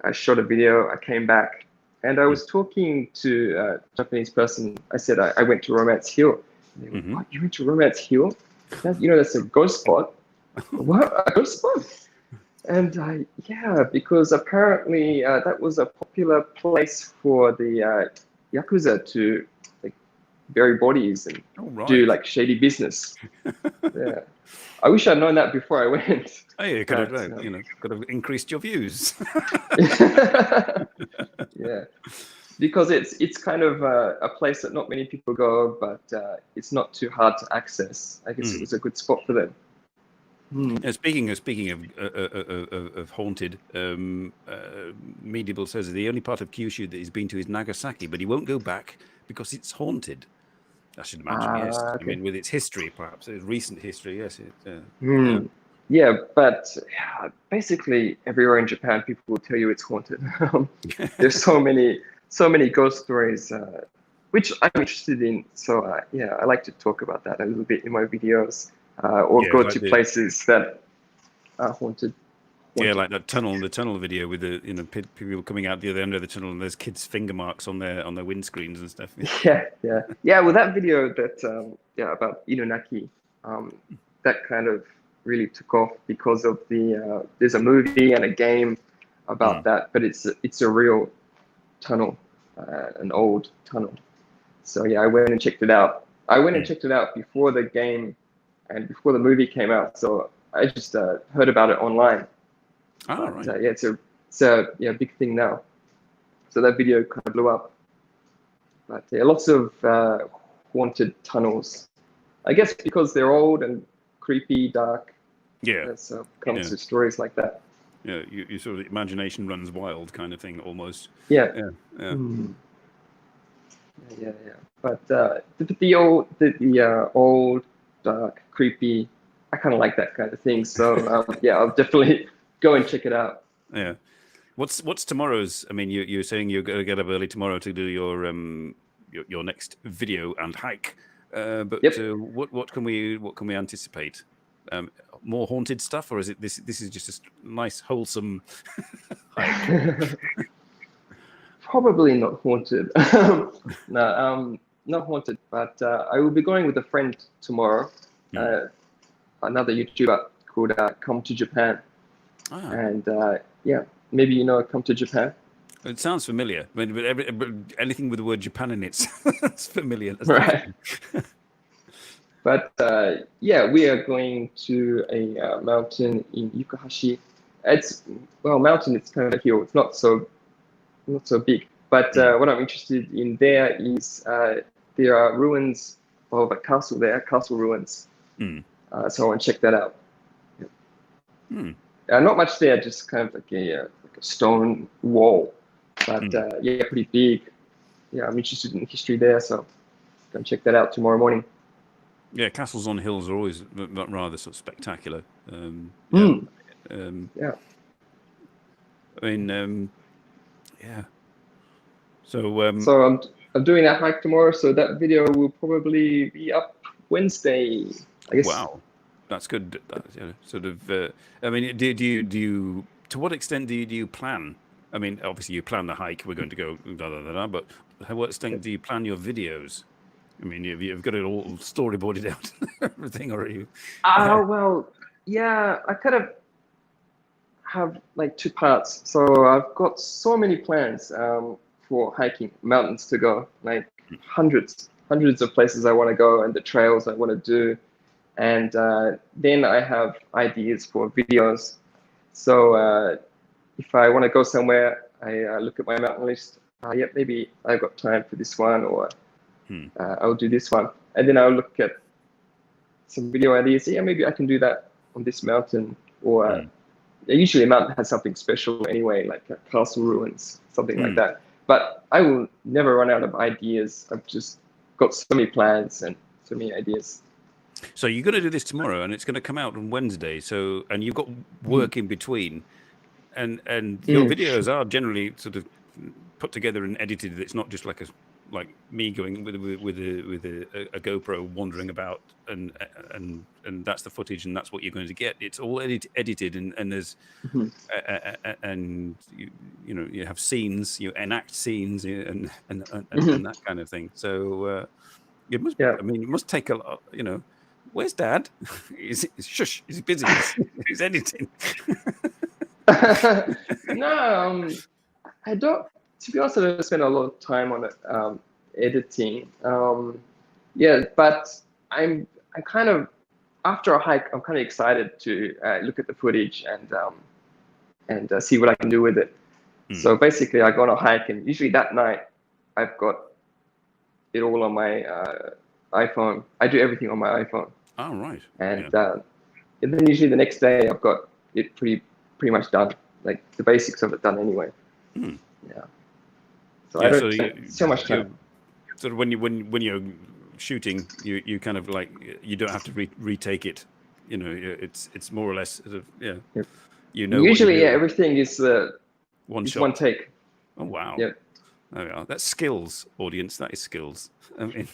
I shot a video. I came back, and I was talking to a Japanese person. I said I went to Romance Hill. And they went, "What? You went to Romance Hill? That's a ghost spot." What? A ghost spot? And yeah, because apparently that was a popular place for the Yakuza to like bury bodies and do like shady business. Yeah. I wish I'd known that before I went. Hey, you could have, could have increased your views. Yeah, because it's kind of a place that not many people go, but it's not too hard to access. I guess it was a good spot for them. Speaking of haunted, Medieval says the only part of Kyushu that he's been to is Nagasaki, but he won't go back because it's haunted. I should imagine, yes. Okay. I mean, with its history, perhaps, its recent history, yes. Yeah, but basically everywhere in Japan, people will tell you it's haunted. There's so many ghost stories, which I'm interested in. So yeah, I like to talk about that a little bit in my videos, or go to places that are haunted. Yeah, like the tunnel video with the people coming out the other end of the tunnel, and there's kids' finger marks on their windscreens and stuff. Yeah. Well, that video that about Inunaki, that kind of really took off because of the there's a movie and a game about that, but it's a real tunnel, an old tunnel. So yeah, I went and checked it out. I went and checked it out before the game and before the movie came out. So I just heard about it online. Right. Yeah, it's a big thing now. So that video kind of blew up. But yeah, lots of haunted tunnels. I guess because they're old and creepy, dark. Yeah. So comes to stories like that. Yeah, you sort of imagination runs wild kind of thing almost. Yeah. But the old, dark, creepy, I kind of like that kind of thing. So yeah, I'll definitely go and check it out. Yeah. What's tomorrow's? I mean, you're saying you're going to get up early tomorrow to do your next video and hike. But what can we anticipate? More haunted stuff, or is it this is just a nice wholesome hike? Probably not haunted. No, not haunted. But I will be going with a friend tomorrow. Another YouTuber called Come to Japan. And yeah, maybe Come to Japan. It sounds familiar. I mean, but anything with the word Japan in it, it's familiar. Right. But yeah, we are going to a mountain in Yukahashi. Mountain. It's kind of a hill. It's not so big. But what I'm interested in there is there are ruins of a castle there, castle ruins. So I want to check that out. Not much there, just kind of like a stone wall. But yeah, pretty big. Yeah, I'm interested in history there, so go check that out tomorrow morning. Yeah, castles on hills are always rather sort of spectacular. Yeah. I mean, yeah. So so I'm doing that hike tomorrow, so that video will probably be up Wednesday, I guess. Wow, that's good. Sort of. I mean, do you? To what extent do you plan? I mean, obviously you plan the hike. We're going to go, but to what extent do you plan your videos? I mean, you've got it all storyboarded out, everything, or are you? Well, yeah, I kind of have like two parts. So I've got so many plans for hiking mountains to go, like hundreds of places I want to go and the trails I want to do. And then I have ideas for videos. So if I want to go somewhere, I look at my mountain list. Yep, maybe I've got time for this one, or I'll do this one. And then I'll look at some video ideas. Yeah, maybe I can do that on this mountain. Or usually a mountain has something special anyway, like castle ruins, something like that. But I will never run out of ideas. I've just got so many plans and so many ideas. So you're going to do this tomorrow, and it's going to come out on Wednesday. So, and you've got work in between, and your videos are generally sort of put together and edited. It's not just like me going with a GoPro wandering about, and that's the footage, and that's what you're going to get. It's all edited, and there's and you have scenes, you enact scenes, and that kind of thing. So it must. I mean, it must take a lot. Where's Dad? Shush! He's busy. He's editing. No, I don't. To be honest, I don't spend a lot of time on it, editing. Yeah, but I kind of, after a hike, I'm kind of excited to look at the footage and see what I can do with it. So basically, I go on a hike, and usually that night, I've got it all on my iPhone. I do everything on my iPhone. Oh, right. And then usually the next day, I've got it pretty much done, like the basics of it done anyway. Yeah. So I don't spend so much time. Sort of when you're shooting, you kind of like, you don't have to retake it. It's more or less sort of Usually, everything is one shot, one take. Oh wow. Yeah. There we are. That's skills, audience. That is skills. I mean,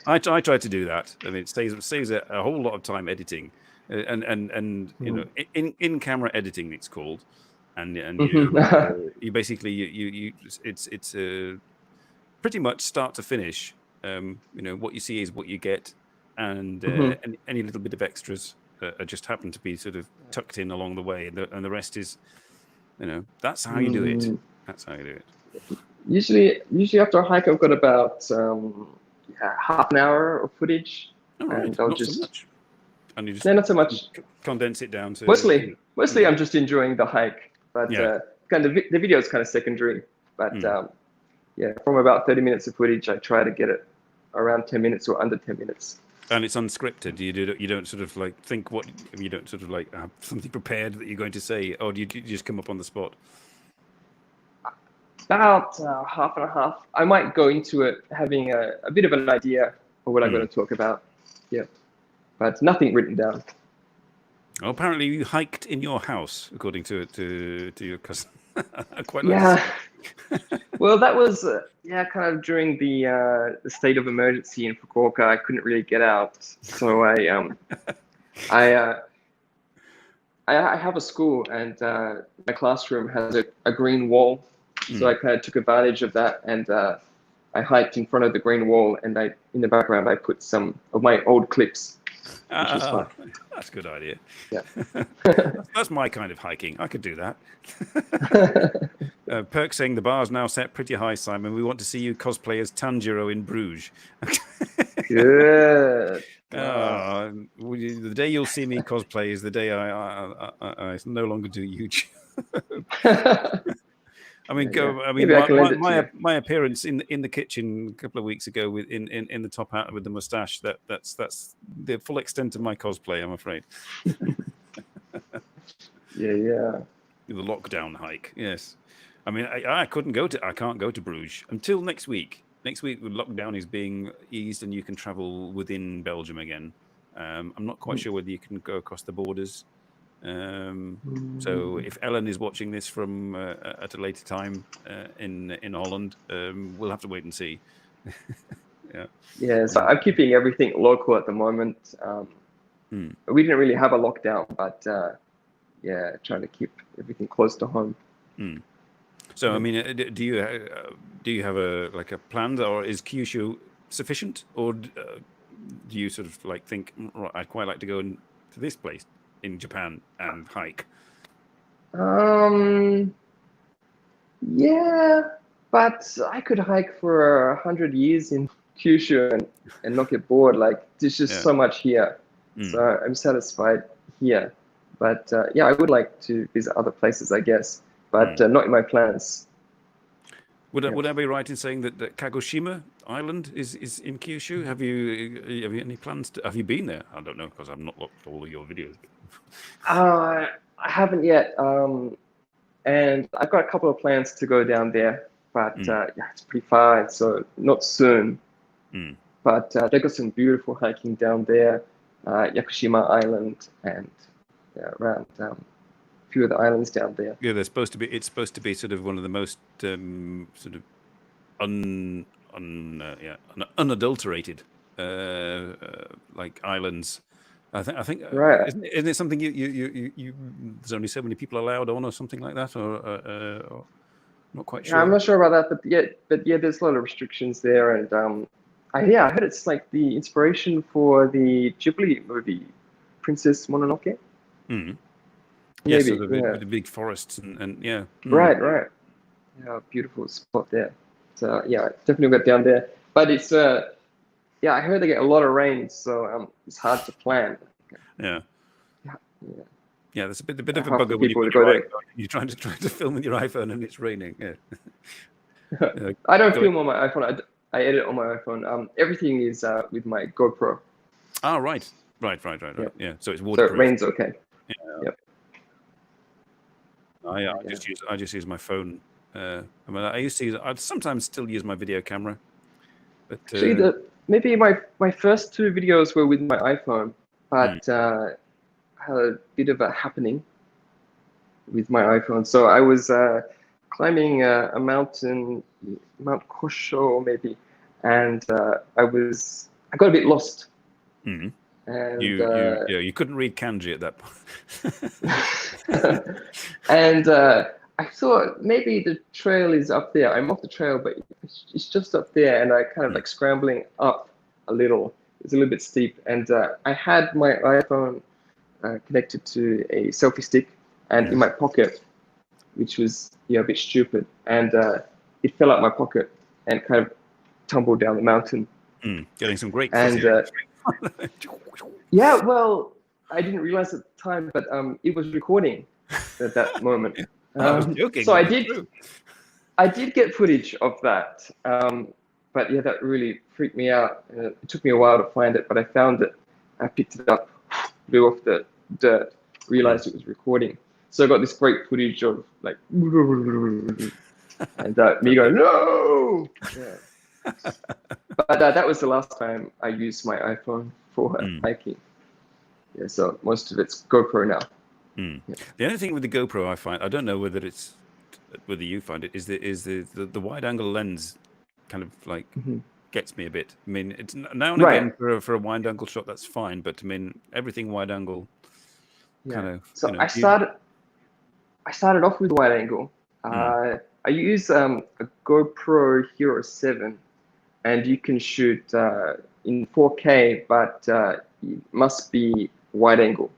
I try to do that. I mean, it saves a whole lot of time editing, and in camera editing, it's called, and you basically it's pretty much start to finish. What you see is what you get, and any little bit of extras just happen to be sort of tucked in along the way, and the rest is, that's how you do it. That's how you do it. Usually after a hike, I've got about half an hour of footage, and I'll just. So much. And you just not so much. Condense it down to. Mostly, I'm just enjoying the hike, but kind of the video is kind of secondary. But from about 30 minutes of footage, I try to get it around 10 minutes or under 10 minutes. And it's unscripted. You don't sort of like think you don't sort of like have something prepared that you're going to say, or do you just come up on the spot? About half and a half. I might go into it having a bit of an idea of what I'm going to talk about. Yeah, but nothing written down. Well, apparently you hiked in your house, according to your cousin. Quite Well, that was kind of during the state of emergency in Fukuoka. I couldn't really get out, so I have a school, and my classroom has a green wall. So I kind of took advantage of that, and I hiked in front of the green wall, and in the background I put some of my old clips, which was fun. That's a good idea. Yeah, that's my kind of hiking. I could do that. Perk saying the bar's now set pretty high, Simon. We want to see you cosplay as Tanjiro in Bruges. Good. The day you'll see me cosplay is the day I no longer do YouTube. I mean, Maybe I can lend it to you. my appearance in the kitchen a couple of weeks ago with in the top hat with the mustache. That's the full extent of my cosplay, I'm afraid. Yeah. The lockdown hike, yes. I mean, I can't go to Bruges until next week. Next week, the lockdown is being eased and you can travel within Belgium again. I'm not quite sure whether you can go across the borders. So if Ellen is watching this from at a later time in Holland, we'll have to wait and see. Yeah. So I'm keeping everything local at the moment. We didn't really have a lockdown, but trying to keep everything close to home. So I mean, do you have a plan, or is Kyushu sufficient, or do you sort of like think, right, I'd quite like to go to this place in Japan and hike? Yeah, but I could hike for 100 years in Kyushu and not get bored. Like there's just so much here, so I'm satisfied here. But I would like to visit other places, I guess, but not in my plans. Would I be right in saying that Kagoshima Island is in Kyushu? Have you any plans to? Have you been there? I don't know because I've not looked at all of your videos. I haven't yet, and I've got a couple of plans to go down there, but it's pretty far, so not soon. But they got some beautiful hiking down there, Yakushima Island, and around a few of the islands down there. Yeah, it's supposed to be sort of one of the most sort of unadulterated like islands. I think right. Isn't it something you there's only so many people allowed on or something like that, or not quite sure. I'm not sure about that, but there's a lot of restrictions there, and I heard it's like the inspiration for the Ghibli movie Princess Mononoke. Yes, with the big forests and yeah. Right. Yeah, beautiful spot there. So definitely got down there. But it's I heard they get a lot of rain, so it's hard to plan. Yeah, that's a bit of a bugger when you're trying to film with your iPhone and it's raining. Yeah. I don't film on my iPhone. I edit on my iPhone. Everything is with my GoPro. Ah, right. Yeah, so it's waterproof. So it rains okay. Yep. I just use my phone. I mean, I'd sometimes still use my video camera, but actually, maybe my first two videos were with my iPhone, but I had a bit of a happening with my iPhone. So I was climbing a mountain, Mount Kosho maybe, and I got a bit lost. And you couldn't read kanji at that point. And I thought maybe the trail is up there. I'm off the trail, but it's just up there, and I kind of like scrambling up a little. It's a little bit steep, and I had my iPhone connected to a selfie stick and in my pocket, which was a bit stupid, and it fell out my pocket and kind of tumbled down the mountain. Getting some great well, I didn't realize at the time, but it was recording at that moment. I was joking. So I did get footage of that, but that really freaked me out. It took me a while to find it, but I found it. I picked it up, blew off the dirt, realized it was recording. So I got this great footage of like, and me going, no! Yeah. But that was the last time I used my iPhone for hiking. Yeah, so most of it's GoPro now. Yeah. The only thing with the GoPro I find, I don't know whether you find it, is the wide angle lens kind of like gets me a bit. I mean, it's now and again for a wide angle shot that's fine, but I mean everything wide angle kind of. So I started off with wide angle. I use a GoPro Hero 7, and you can shoot in 4K, but it must be wide angle.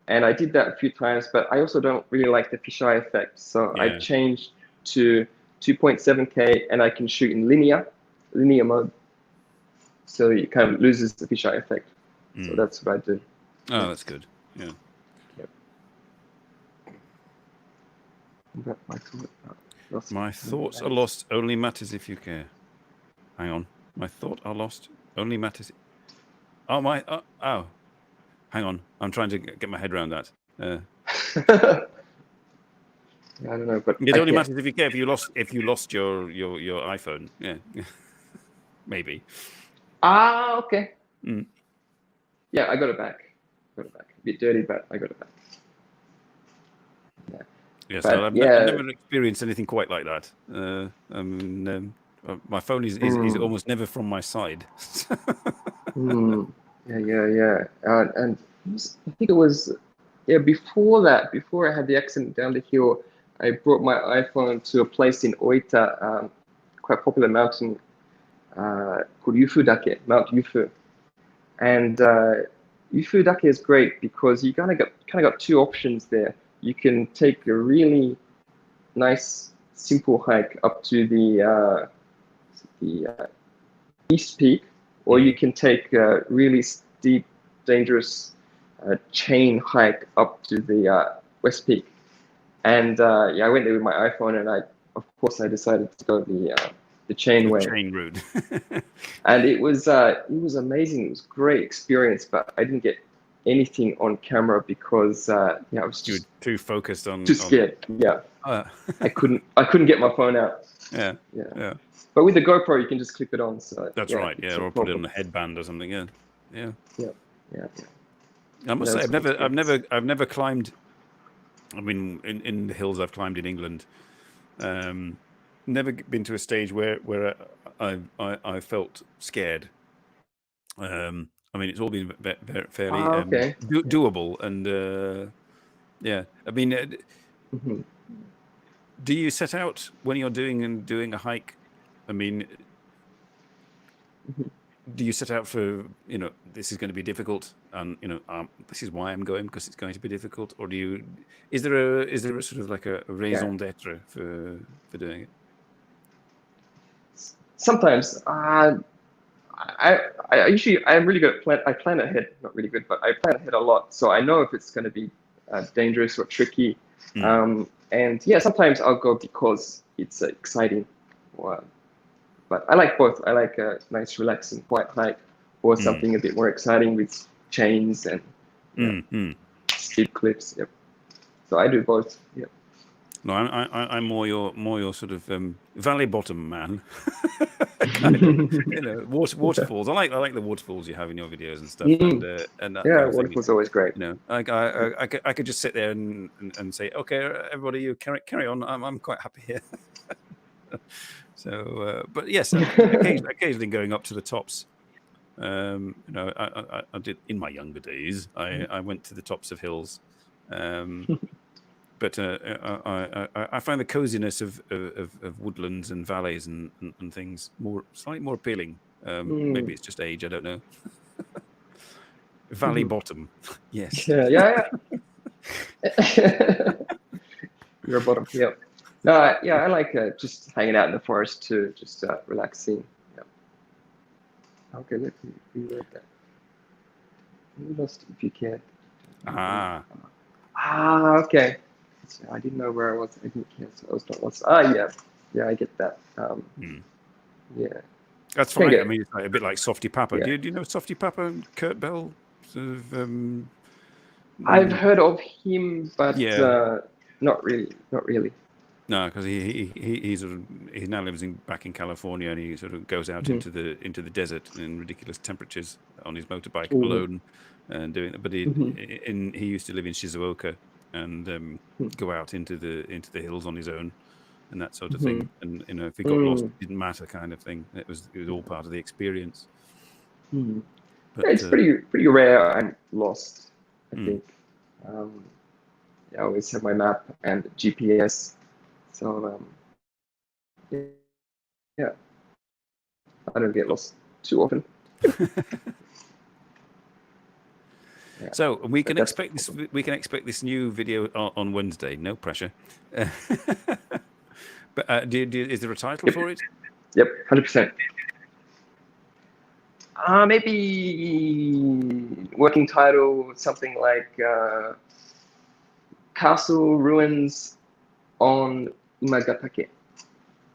and I did that a few times, but I also don't really like the fisheye effect. So I Yeah. changed to 2.7K, and I can shoot in linear mode. So it kind of loses the fisheye effect. So that's what I do. Oh, that's good. Yeah. Yep. But My thoughts are lost. Only matters if you care. Hang on. My thoughts are lost. Only matters. Oh my. Oh. Hang on. I'm trying to get my head around that. I don't know, but It only matters if you care. If you lost your iPhone. Yeah. Maybe. Okay. Mm. Yeah, I got it back. A bit dirty, but I got it back. Yeah. Yes, But, no, I've never experienced anything quite like that. My phone is almost never from my side. Yeah. And I think it was before that, before I had the accident down the hill, I brought my iPhone to a place in Oita, quite popular mountain called Mount Yufu. And Yufu is great because you kind of got two options there. You can take a really nice, simple hike up to the East Peak, or you can take a really steep, dangerous chain hike up to the West Peak. And I went there with my iPhone, and of course, I decided to go the chain way. Chain route. And it was amazing. It was a great experience, but I didn't get anything on camera because I was just too focused on. Too scared. Yeah. I couldn't get my phone out. Yeah. But with the GoPro, you can just clip it on. So that's right. Yeah, or put it on a headband or something. Yeah. I must say, I've never climbed. I mean, in the hills I've climbed in England, never been to a stage where I felt scared. I mean, it's all been fairly doable, and yeah. I mean, do you set out when you're doing a hike? I mean, do you set out for, this is going to be difficult, and this is why I'm going, because it's going to be difficult, or is there a sort of like a raison d'être for doing it? Sometimes I'm really good at I plan ahead, not really good, but I plan ahead a lot, so I know if it's going to be dangerous or tricky. And sometimes I'll go because it's exciting. But I like both. I like a nice, relaxing, quiet hike, or something a bit more exciting with chains and steep cliffs. Yep. So I do both. Yep. No, I'm more your sort of valley bottom man. Kind of, waterfalls. I like the waterfalls you have in your videos and stuff. And that kind of waterfalls are always great. I could just sit there and say, okay, everybody, you carry on. I'm quite happy here. So, but yes, occasionally going up to the tops. I did in my younger days. I went to the tops of hills. But I find the coziness of woodlands and valleys and things slightly more appealing. Maybe it's just age, I don't know. Valley bottom, yes. Yeah. You're a bottom, yeah. No, I like just hanging out in the forest too, just relaxing. Yeah. Okay, let me reread that. You lost if you can. Okay. So I didn't know where I was. I didn't care. So I was not lost. Yeah, I get that. Yeah. That's fine. I mean, it's like a bit like Softy Papa. Yeah. Do you know Softy Papa and Kurt Bell? Sort of. I've heard of him, but not really. No, because he now lives back in California, and he sort of goes out into the desert in ridiculous temperatures on his motorbike alone, and doing that. But he used to live in Shizuoka and go out into the hills on his own and that sort of thing. And if he got lost, it didn't matter, kind of thing. It was all part of the experience. But, it's pretty rare I'm lost, I think. I always have my map and GPS. So, yeah, I don't get lost too often. Yeah. So we can That's expect this. We can expect this new video on Wednesday. No pressure. But is there a title for it? Yep, 100%. Maybe working title, something like Castle Ruins on Umagatake.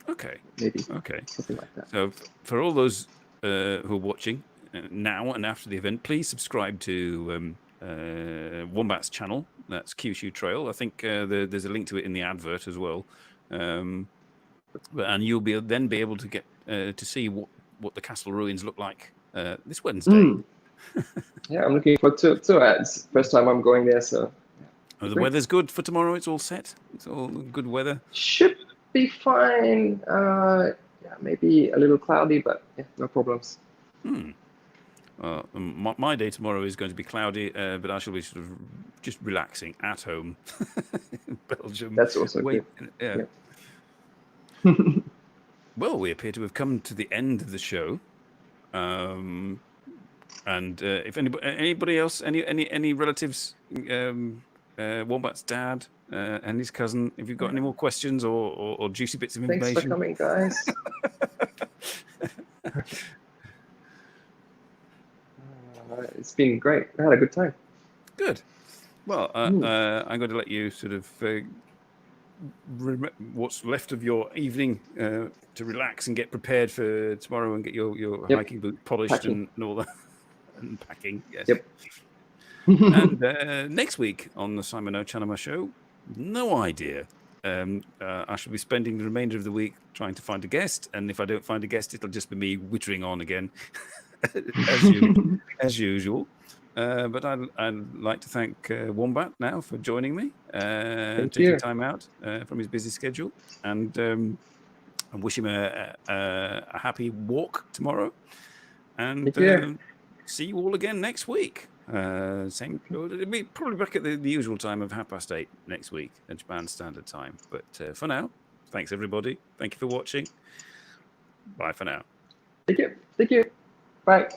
Okay. Maybe. Okay. Something like that. So for all those who are watching now and after the event, please subscribe to Wombat's channel. That's Kyushu Trail. I think there's a link to it in the advert as well. And you'll then be able to get to see what the castle ruins look like this Wednesday. Yeah, I'm looking forward to it. It's the first time I'm going there, so. Oh, the weather's good for tomorrow. It's all set. It's all good weather. Should be fine. Yeah, maybe a little cloudy, but yeah, no problems. My day tomorrow is going to be cloudy, but I shall be sort of just relaxing at home in Belgium. That's also good. Yeah. Well, we appear to have come to the end of the show. And if anybody else, any relatives, Wombat's dad and his cousin, if you've got any more questions or juicy bits of information. Thanks for coming, guys. It's been great. I had a good time. Good. Well, I'm going to let you sort of what's left of your evening to relax and get prepared for tomorrow and get your hiking boot polished and all that. And packing, yes. Yep. And next week on the Simon NoChaNoMa show, no idea. I shall be spending the remainder of the week trying to find a guest, and if I don't find a guest, it'll just be me wittering on again, as usual. But I'd like to thank Wombat now for joining me, taking time out from his busy schedule, and I wish him a happy walk tomorrow. And see you all again next week. Same, it'll be probably back at the usual time of 8:30 next week at Japan Standard Time. But for now, thanks everybody. Thank you for watching. Bye for now. Thank you. Bye.